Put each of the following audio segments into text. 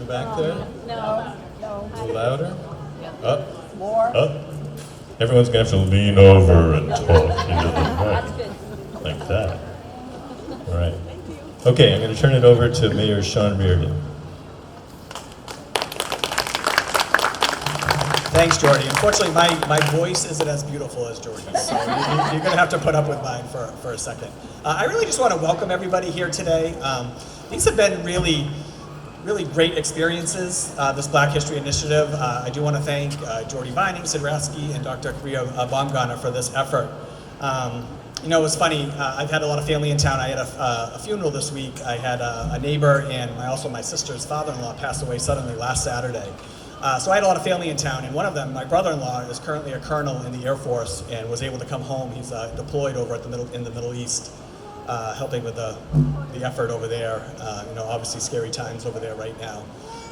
the back there? No. A little louder? Up? More. Up? Everyone's going to have to lean over and talk into the mic. Like that. All right. Okay, I'm going to turn it over to Mayor Sean Reardon. Thanks, Jordy. Unfortunately, my voice isn't as beautiful as Jordy's, so you're going to have to put up with mine for a second. I really just want to welcome everybody here today. These have been really great experiences, this Black History Initiative. I do want to thank Jordy Vining, Sid Rasky, and Dr. Korea Baumgartner for this effort. You know, it was funny, I've had a lot of family in town. I had a funeral this week. I had a neighbor and also my sister's father-in-law passed away suddenly last Saturday. So I had a lot of family in town, and one of them, my brother-in-law, is currently a colonel in the Air Force and was able to come home. He's deployed over in the Middle East, helping with the effort over there. You know, obviously scary times over there right now.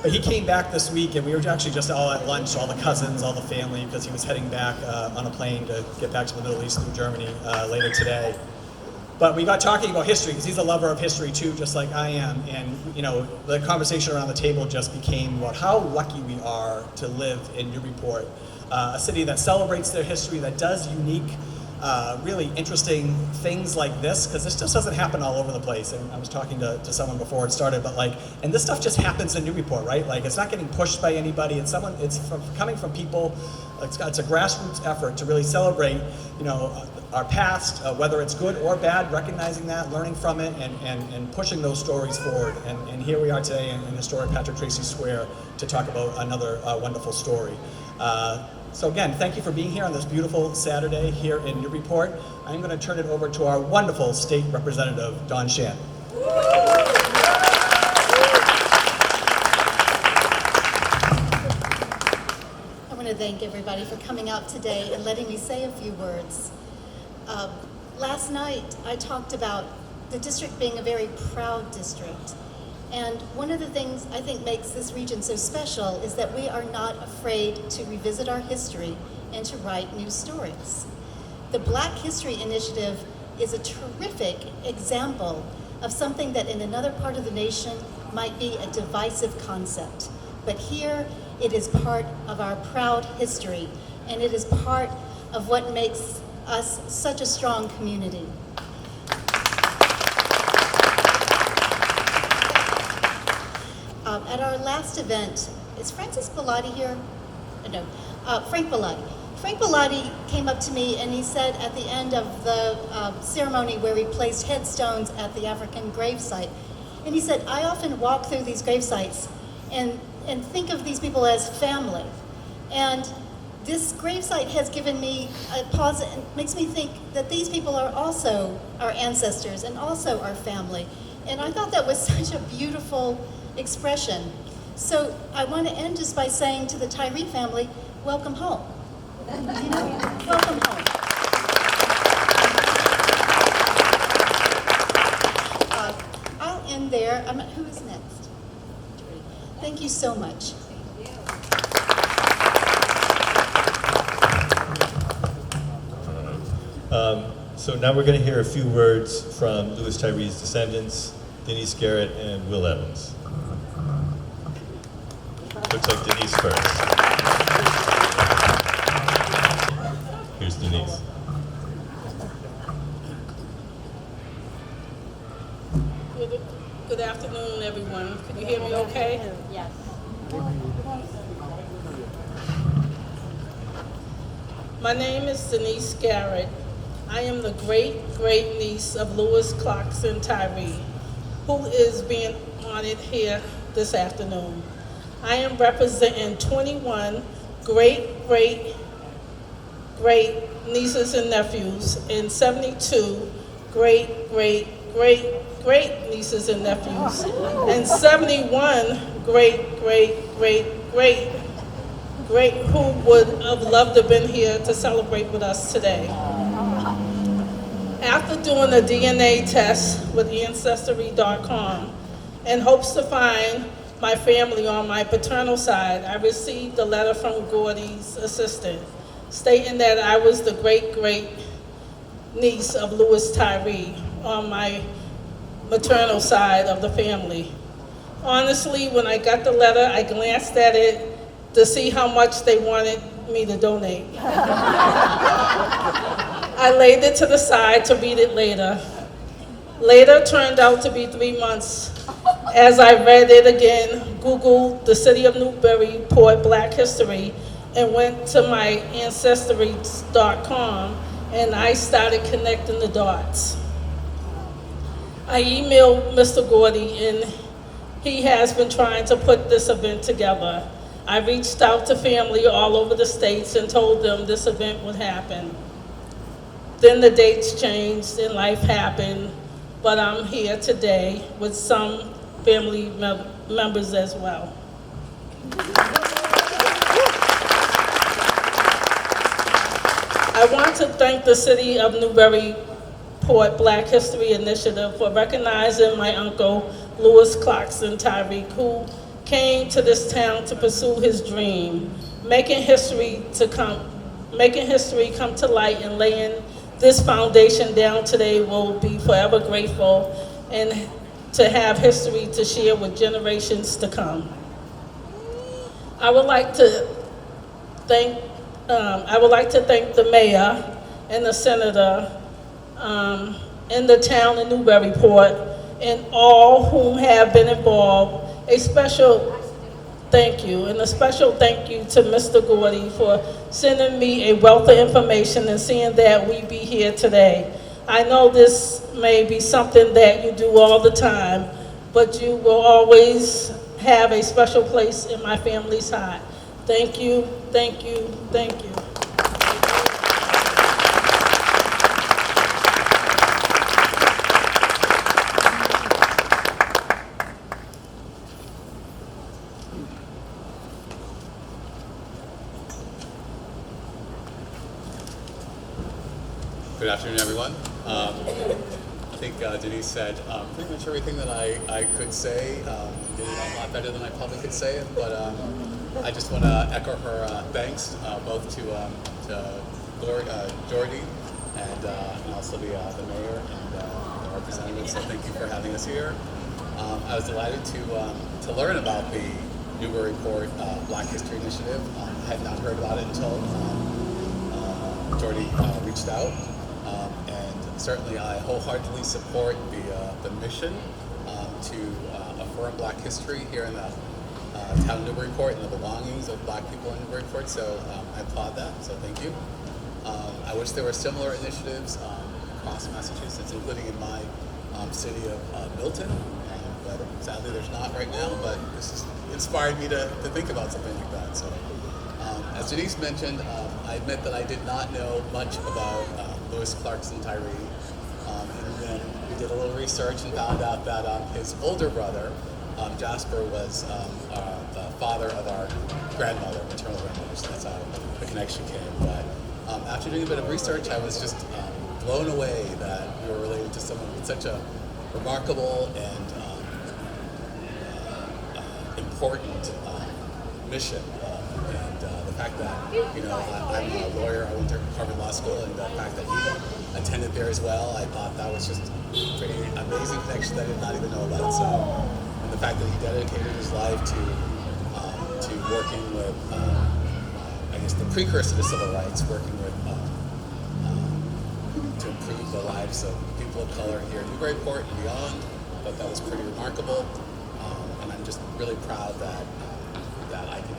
But he came back this week, and we were actually just all at lunch, all the cousins, all the family, because he was heading back on a plane to get back to the Middle East through Germany later today. But we got talking about history, because he's a lover of history too, just like I am. And you know, the conversation around the table just became about how lucky we are to live in Newburyport, a city that celebrates their history, that does unique, really interesting things like this, because this just doesn't happen all over the place. And I was talking to someone before it started, but like, and this stuff just happens in Newburyport, right? Like, it's not getting pushed by anybody. It's coming from people. It's a grassroots effort to really celebrate, you know, our past, whether it's good or bad, recognizing that, learning from it, and pushing those stories forward. And here we are today in historic Patrick Tracy Square to talk about another wonderful story. So again, thank you for being here on this beautiful Saturday here in Newburyport. I'm going to turn it over to our wonderful state representative, Don Shan. I want to thank everybody for coming out today and letting me say a few words. Last night, I talked about the district being a very proud district. And one of the things I think makes this region so special is that we are not afraid to revisit our history and to write new stories. The Black History Initiative is a terrific example of something that in another part of the nation might be a divisive concept. But here, it is part of our proud history, and it is part of what makes us such a strong community. At our last event, is Francis Bellotti here? No, Frank Bellotti. Frank Bellotti came up to me and he said at the end of the ceremony where we placed headstones at the African gravesite, and he said, I often walk through these gravesites and think of these people as family. And this gravesite has given me a pause and makes me think that these people are also our ancestors and also our family. And I thought that was such a beautiful expression. So I want to end just by saying to the Tyree family, welcome home. You know, welcome home. I'll end there. Who is next? Thank you so much. So now we're going to hear a few words from Louis Tyree's descendants, Denise Garrett and Will Evans. Looks like Denise first. Here's Denise. Good afternoon, everyone. Can you hear me okay? Yes. My name is Denise Garrett. I am the great niece of Louis Clarkson Tyree, who is being honored here this afternoon. I am representing 21 great nieces and nephews and 72 great nieces and nephews and 71 great who would have loved to have been here to celebrate with us today. After doing a DNA test with Ancestry.com in hopes to find my family on my paternal side, I received a letter from Gordy's assistant stating that I was the great niece of Louis Tyree on my maternal side of the family. Honestly, when I got the letter, I glanced at it to see how much they wanted me to donate. I laid it to the side to read it later. Later turned out to be 3 months. As I read it again, Googled the city of Newburyport Black History and went to my ancestry.com, and I started connecting the dots. I emailed Mr. Gordy, and he has been trying to put this event together. I reached out to family all over the states and told them this event would happen. Then the dates changed and life happened, but I'm here today with some family members as well. I want to thank the City of Newburyport Black History Initiative for recognizing my uncle, Louis Clarkson Tyreek, who came to this town to pursue his dream, making history come to light, and laying this foundation down today. Will be forever grateful and to have history to share with generations to come. I would like to thank the mayor and the senator in the town of Newburyport and all whom have been involved. A special thank you to Mr. Gordy for sending me a wealth of information and seeing that we be here today. I know this may be something that you do all the time, but you will always have a special place in my family's heart. Thank you, thank you, thank you. Good afternoon, everyone. I think Denise said pretty much everything that I could say. Did it a lot better than I probably could say it, but I just want to echo her thanks both to Jordy and also the mayor and the representatives. So thank you for having us here. I was delighted to learn about the Newburyport Black History Initiative. I had not heard about it until Jordy reached out. And certainly I wholeheartedly support the mission to affirm Black history here in the town of Newburyport and the belongings of Black people in Newburyport, so I applaud that, so thank you. I wish there were similar initiatives across Massachusetts, including in my city of Milton, but sadly there's not right now, but this has inspired me to think about something like that. So, as Denise mentioned, I admit that I did not know much about Louis Clarkson Tyreek, and then we did a little research and found out that his older brother, Jasper, was the father of our grandmother, maternal grandmother, so that's how the connection came. But after doing a bit of research, I was just blown away that we were related to someone with such a remarkable and important mission. And the fact that, I'm a lawyer, I went to Harvard Law School, and the fact that he attended there as well, I thought that was just a pretty amazing connection that I did not even know about. So, and the fact that he dedicated his life to working with, I guess, the precursor to civil rights, working with, to improve the lives of people of color here in Newburyport and beyond, but that was pretty remarkable. And I'm just really proud that I can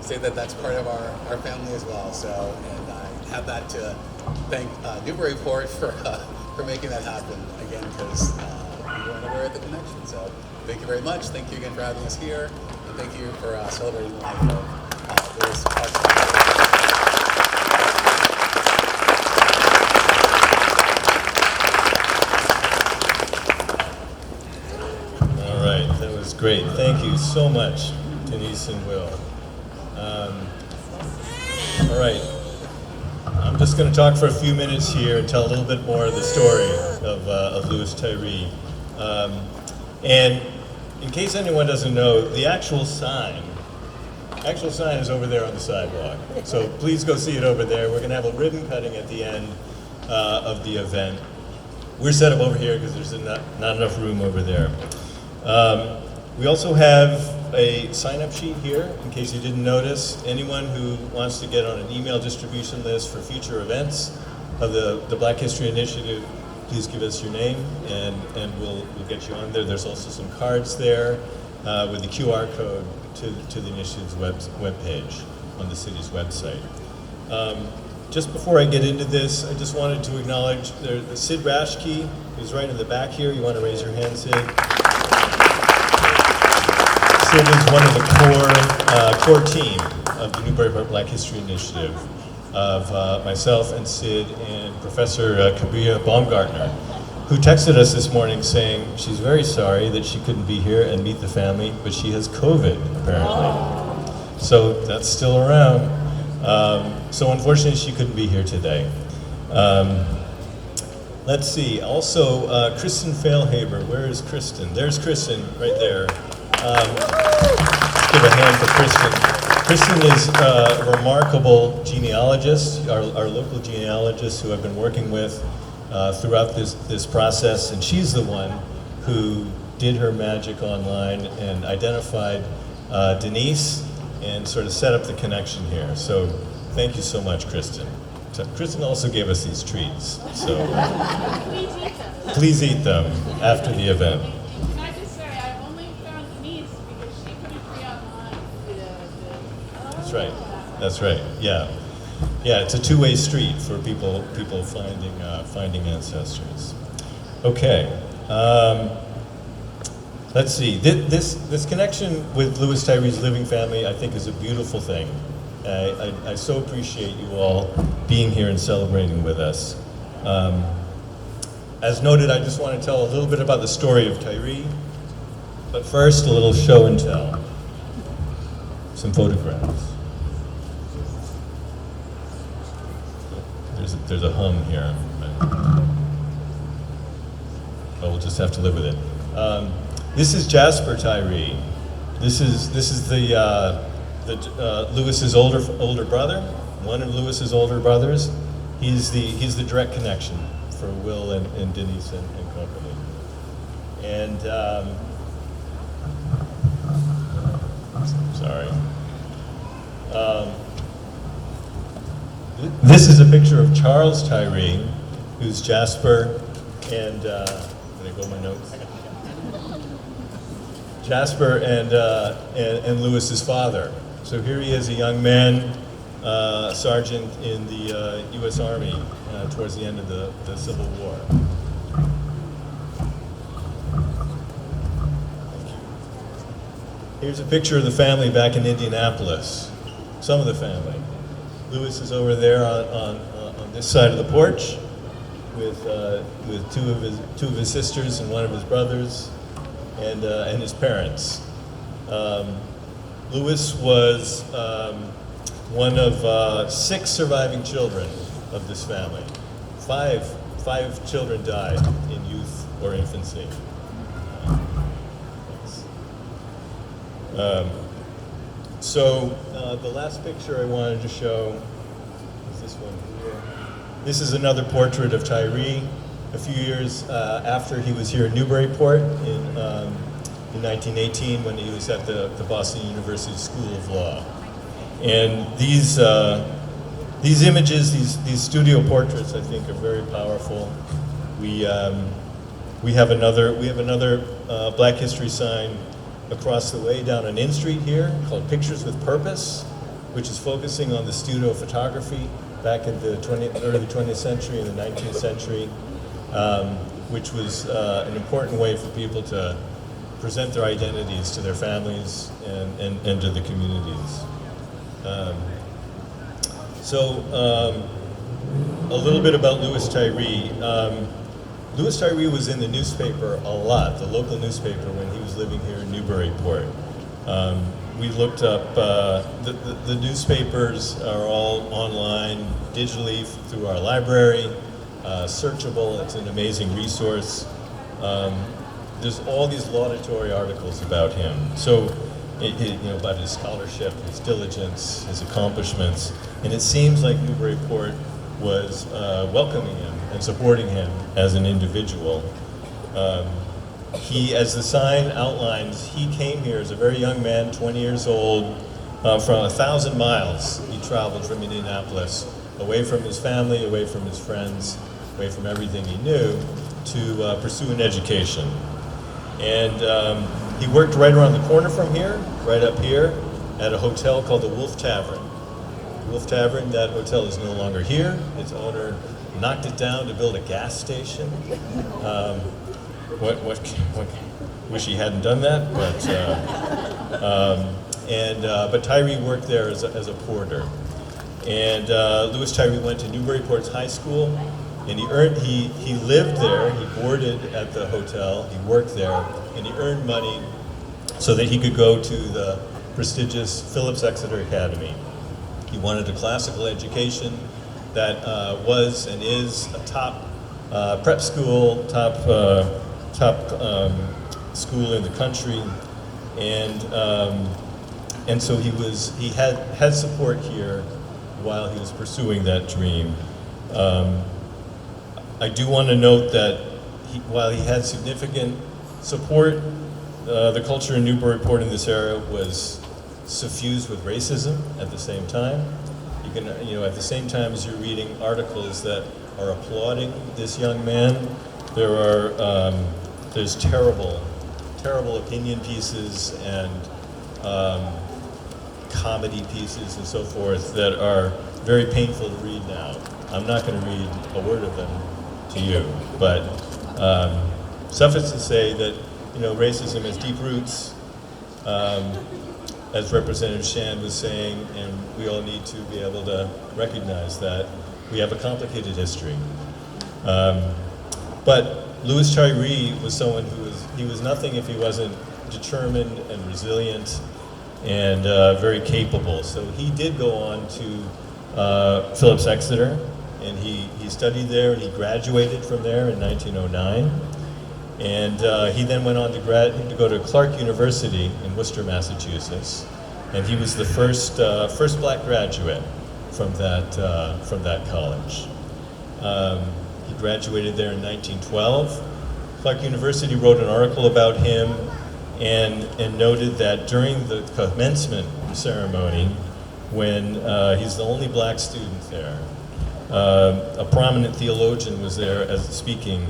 say that that's part of our family as well. So, and I have that to thank Newburyport for making that happen again, because we weren't aware of the connection. So, thank you very much. Thank you again for having us here, and thank you for celebrating the life of Louis Clarkson. All right, that was great. Thank you so much, Denise and Will. All right, I'm just going to talk for a few minutes here and tell a little bit more of the story of Louis Tyreek. And in case anyone doesn't know, the actual sign is over there on the sidewalk. So please go see it over there. We're going to have a ribbon cutting at the end of the event. We're set up over here because there's not enough room over there. We also have a sign-up sheet here, in case you didn't notice. Anyone who wants to get on an email distribution list for future events of the Black History Initiative, please give us your name, and we'll get you on there. There's also some cards there with the QR code to the initiative's webpage on the city's website. Just before I get into this, I just wanted to acknowledge the Sid Rashke, who's right in the back here. You want to raise your hand, Sid? Sid is one of the core team of the Newburyport Black History Initiative, of myself and Sid and Professor Kabria Baumgartner, who texted us this morning saying she's very sorry that she couldn't be here and meet the family, but she has COVID, apparently. So that's still around. So unfortunately, she couldn't be here today. Let's see. Also, Kristen Failhaber. Where is Kristen? There's Kristen, right there. Let's give a hand for Kristen. Kristen is a remarkable genealogist, our local genealogist who I've been working with throughout this process, and she's the one who did her magic online and identified Denise and sort of set up the connection here. So thank you so much, Kristen. So Kristen also gave us these treats, so please eat them after the event. Can I just say, I only found Denise because she couldn't free up mine. That's right, yeah. Yeah, it's a two-way street for people finding ancestors. Okay, let's see. This connection with Louis Tyree's living family, I think, is a beautiful thing. I so appreciate you all being here and celebrating with us. As noted, I just want to tell a little bit about the story of Tyree, but first, a little show and tell. Some photographs. There's a hum here. But we'll just have to live with it. This is Jasper Tyree. This is Louis's older brother, one of Louis's older brothers. He's the direct connection for Will and Denise and company. And sorry. This is a picture of Charles Tyree, who's Jasper and did I go my notes? Jasper and Louis's father. So here he is, a young man, sergeant in the U.S. Army towards the end of the Civil War. Here's a picture of the family back in Indianapolis. Some of the family. Louis is over there on this side of the porch with two of his sisters and one of his brothers and his parents. Louis was one of 6 surviving children of this family. Five children died in youth or infancy. So the last picture I wanted to show is this one here. This is another portrait of Tyree a few years after he was here in Newburyport in 1918 when he was at the Boston University School of Law. And these images, these studio portraits, I think, are very powerful. We have another Black History sign across the way down on N Street here called Pictures with Purpose, which is focusing on the studio photography back in the early 20th century and the 19th century, which was an important way for people to present their identities to their families and to the communities. A little bit about Louis Tyree. Louis Tyree was in the newspaper a lot, the local newspaper, when he was living here in Newburyport. We looked up, the newspapers are all online, digitally through our library, searchable. It's an amazing resource. There's all these laudatory articles about him. So, about his scholarship, his diligence, his accomplishments, and it seems like Newburyport was welcoming him and supporting him as an individual. he, as the sign outlines, he came here as a very young man, 20 years old, from 1,000 miles. He traveled from Indianapolis, away from his family, away from his friends, away from everything he knew, to pursue an education. And he worked right around the corner from here, right up here, at a hotel called the Wolf Tavern. Wolf Tavern, that hotel is no longer here. Its owner knocked it down to build a gas station. Wish he hadn't done that, but Tyree worked there as a porter. And Louis Tyree went to Newburyport's high school, and he lived there, he boarded at the hotel, he worked there, and he earned money so that he could go to the prestigious Phillips Exeter Academy. He wanted a classical education that was and is a top prep school, top school in the country, and so he had support here while he was pursuing that dream. I do want to note that while he had significant support, the culture in Newburyport in this era was suffused with racism at the same time. At the same time as you're reading articles that are applauding this young man, there's terrible opinion pieces and comedy pieces and so forth that are very painful to read now. I'm not going to read a word of them to you, but suffice to say that racism has deep roots, as Representative Shand was saying, and we all need to be able to recognize that we have a complicated history. But Louis Tyree was someone he was nothing if he wasn't determined and resilient and very capable. So he did go on to Phillips Exeter, and he studied there, and he graduated from there in 1909. And he then went on to go to Clark University in Worcester, Massachusetts, and he was the first black graduate from that college. He graduated there in 1912. Clark University wrote an article about him and noted that during the commencement ceremony, when he's the only black student there, a prominent theologian was there as speaking.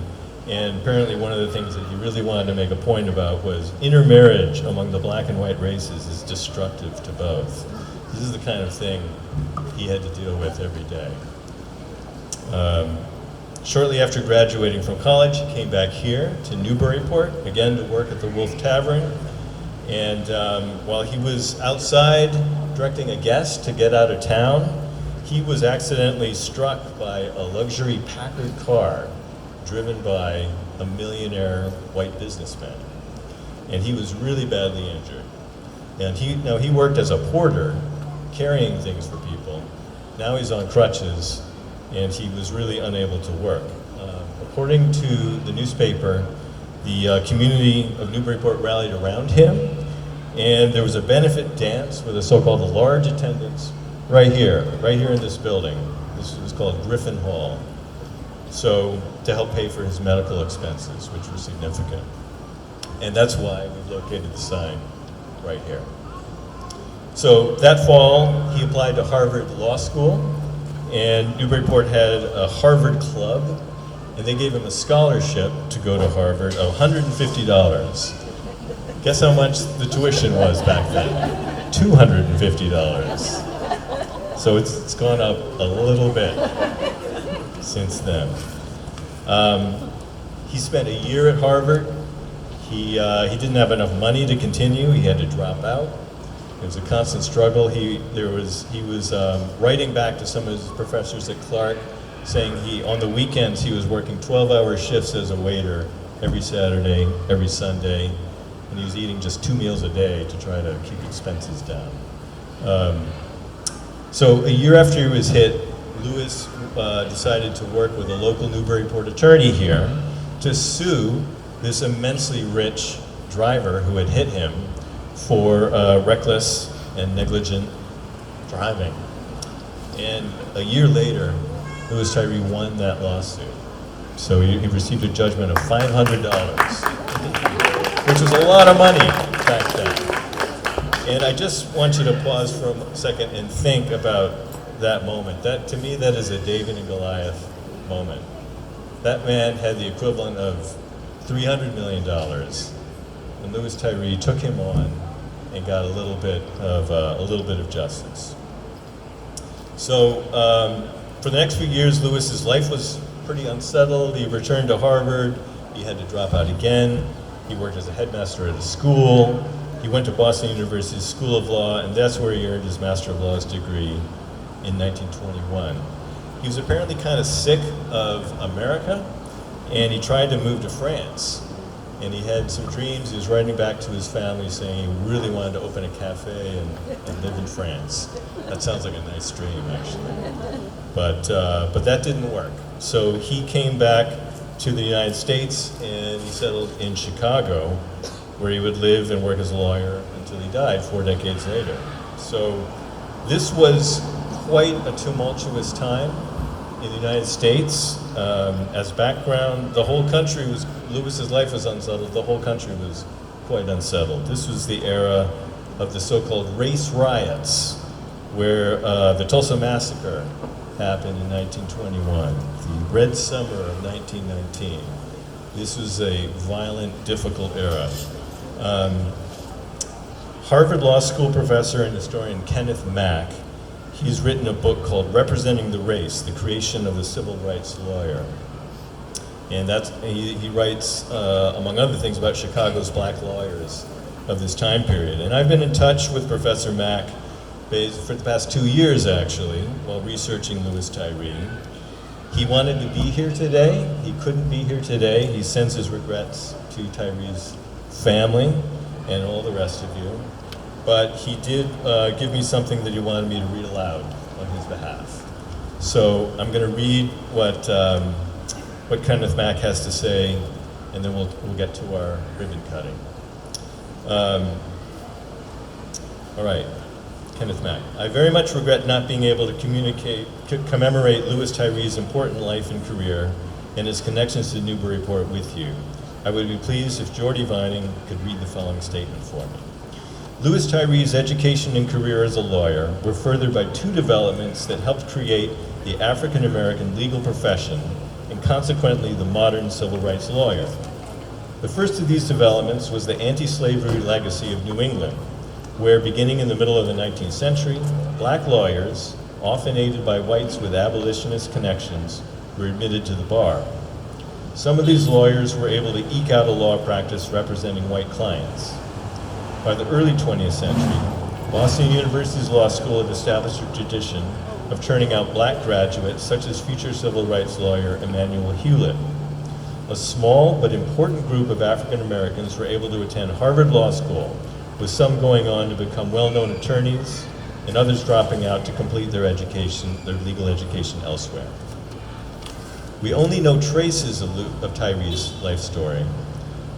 And apparently one of the things that he really wanted to make a point about was intermarriage among the black and white races is destructive to both. This is the kind of thing he had to deal with every day. Shortly after graduating from college, he came back here to Newburyport, again to work at the Wolf Tavern. And while he was outside directing a guest to get out of town, he was accidentally struck by a luxury Packard car driven by a millionaire white businessman. And he was really badly injured. And he worked as a porter, carrying things for people. Now he's on crutches, and he was really unable to work. According to the newspaper, the community of Newburyport rallied around him, and there was a benefit dance with a so-called large attendance right here in this building. This was called Griffin Hall. So, to help pay for his medical expenses, which were significant. And that's why we've located the sign right here. So that fall, he applied to Harvard Law School, and Newburyport had a Harvard club, and they gave him a scholarship to go to Harvard of $150. Guess how much the tuition was back then? $250. So it's gone up a little bit since then. He spent a year at Harvard. He didn't have enough money to continue. He had to drop out. It was a constant struggle. He was writing back to some of his professors at Clark, saying on the weekends he was working 12-hour shifts as a waiter every Saturday, every Sunday, and he was eating just 2 meals a day to try to keep expenses down. So a year after he was hit, Louis decided to work with a local Newburyport attorney here to sue this immensely rich driver who had hit him for reckless and negligent driving. And a year later, Louis Tyree won that lawsuit. So he received a judgment of $500, which was a lot of money back then. And I just want you to pause for a second and think about that moment. That, to me, that is a David and Goliath moment. That man had the equivalent of $300 million, and Louis Tyree took him on and got a little bit of justice. So for the next few years, Louis's life was pretty unsettled. He returned to Harvard. He had to drop out again. He worked as a headmaster at a school. He went to Boston University's School of Law, and that's where he earned his Master of Laws degree in 1921. He was apparently kind of sick of America, and he tried to move to France. And he had some dreams. He was writing back to his family saying he really wanted to open a cafe and live in France. That sounds like a nice dream, actually. But that didn't work. So he came back to the United States, and he settled in Chicago, where he would live and work as a lawyer until he died 4 decades later. So this was quite a tumultuous time in the United States. As background, the whole country was, Louis's life was unsettled, the whole country was quite unsettled. This was the era of the so-called race riots, where the Tulsa Massacre happened in 1921, the Red Summer of 1919. This was a violent, difficult era. Harvard Law School professor and historian Kenneth Mack, he's written a book called Representing the Race, The Creation of the Civil Rights Lawyer. And he writes, among other things, about Chicago's black lawyers of this time period. And I've been in touch with Professor Mack for the past 2 years, actually, while researching Louis Tyree. He wanted to be here today. He couldn't be here today. He sends his regrets to Tyree's family and all the rest of you. But he did give me something that he wanted me to read aloud on his behalf. So I'm going to read what Kenneth Mack has to say, and then we'll get to our ribbon cutting. All right, Kenneth Mack. I very much regret not being able to commemorate Louis Tyree's important life and career and his connections to Newburyport with you. I would be pleased if Jordy Vining could read the following statement for me. Louis Tyree's education and career as a lawyer were furthered by 2 developments that helped create the African American legal profession and consequently the modern civil rights lawyer. The first of these developments was the anti-slavery legacy of New England, where beginning in the middle of the 19th century, black lawyers, often aided by whites with abolitionist connections, were admitted to the bar. Some of these lawyers were able to eke out a law practice representing white clients. By the early 20th century, Boston University's law school had established a tradition of turning out black graduates, such as future civil rights lawyer Emanuel Hewlett. A small but important group of African Americans were able to attend Harvard Law School, with some going on to become well-known attorneys and others dropping out to complete their legal education elsewhere. We only know traces of Tyree's life story,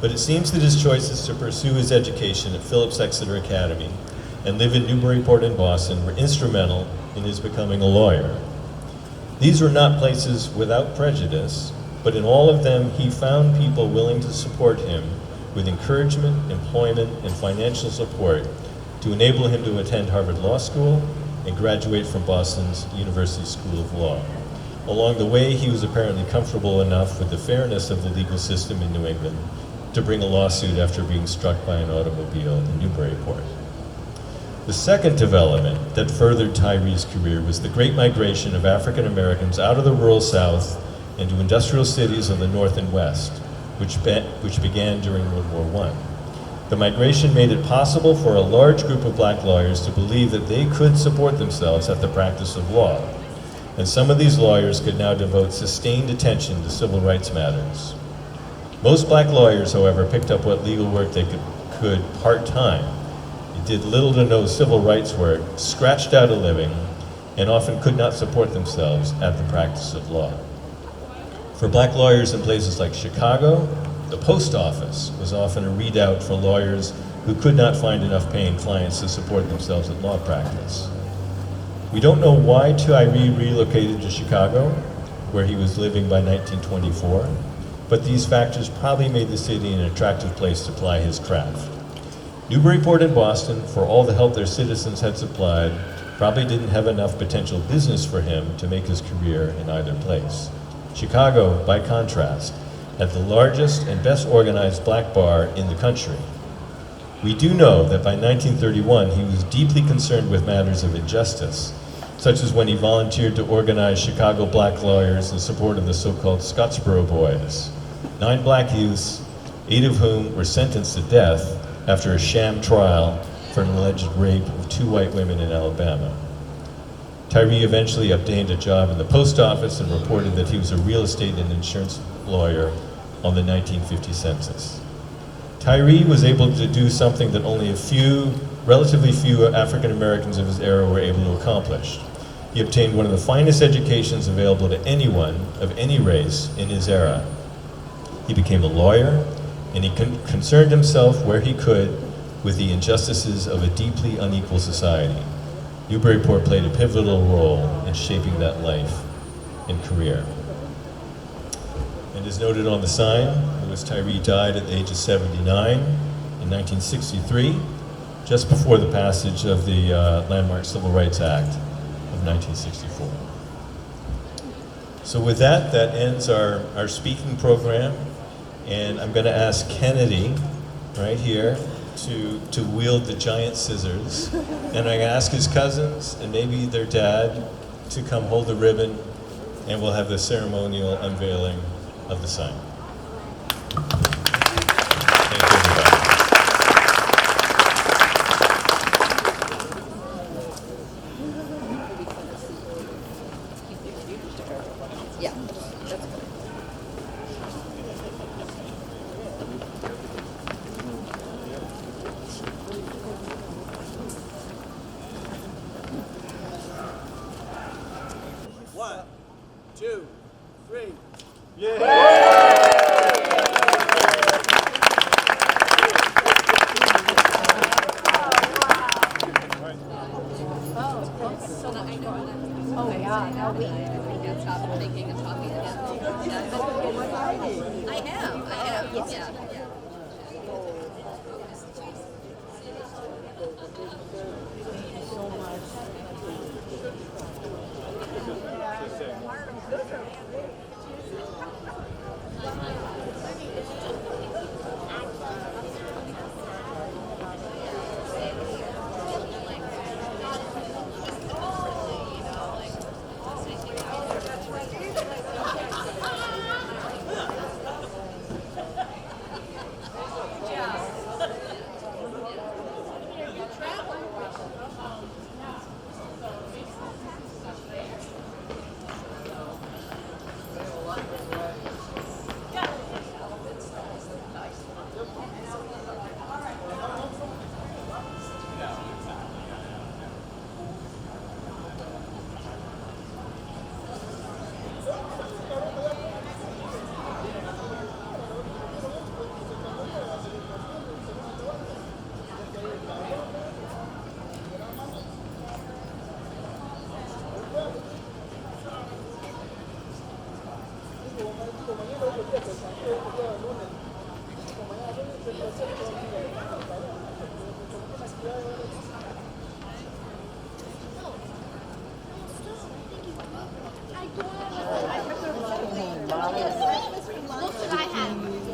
but it seems that his choices to pursue his education at Phillips Exeter Academy and live in Newburyport and Boston were instrumental in his becoming a lawyer. These were not places without prejudice, but in all of them he found people willing to support him with encouragement, employment, and financial support to enable him to attend Harvard Law School and graduate from Boston's University School of Law. Along the way, he was apparently comfortable enough with the fairness of the legal system in New England to bring a lawsuit after being struck by an automobile in Newburyport. The second development that furthered Tyree's career was the Great Migration of African Americans out of the rural South into industrial cities of the North and West, which began during World War I. The migration made it possible for a large group of black lawyers to believe that they could support themselves at the practice of law. And some of these lawyers could now devote sustained attention to civil rights matters. Most black lawyers, however, picked up what legal work they could part-time. They did little to no civil rights work, scratched out a living, and often could not support themselves at the practice of law. For black lawyers in places like Chicago, the post office was often a readout for lawyers who could not find enough paying clients to support themselves at law practice. We don't know why Tyree relocated to Chicago, where he was living by 1924, but these factors probably made the city an attractive place to ply his craft. Newburyport and Boston, for all the help their citizens had supplied, probably didn't have enough potential business for him to make his career in either place. Chicago, by contrast, had the largest and best organized black bar in the country. We do know that by 1931 he was deeply concerned with matters of injustice, such as when he volunteered to organize Chicago black lawyers in support of the so-called Scottsboro Boys, 9 black youths, 8 of whom were sentenced to death after a sham trial for an alleged rape of 2 white women in Alabama. Tyree eventually obtained a job in the post office and reported that he was a real estate and insurance lawyer on the 1950 census. Tyree was able to do something that only relatively few African Americans of his era were able to accomplish. He obtained one of the finest educations available to anyone of any race in his era. He became a lawyer, and he concerned himself where he could with the injustices of a deeply unequal society. Newburyport played a pivotal role in shaping that life and career. And as noted on the sign, Louis Tyree died at the age of 79 in 1963, just before the passage of the landmark Civil Rights Act of 1964. So with that, that ends our speaking program, and I'm going to ask Kennedy, right here, to wield the giant scissors, and I'm going to ask his cousins and maybe their dad to come hold the ribbon, and we'll have the ceremonial unveiling of the sign. Thank you, everybody. Yeah, that's good. One, two, three. Oh my God, no, we can't stop thinking and talking again. I am, yeah. I have.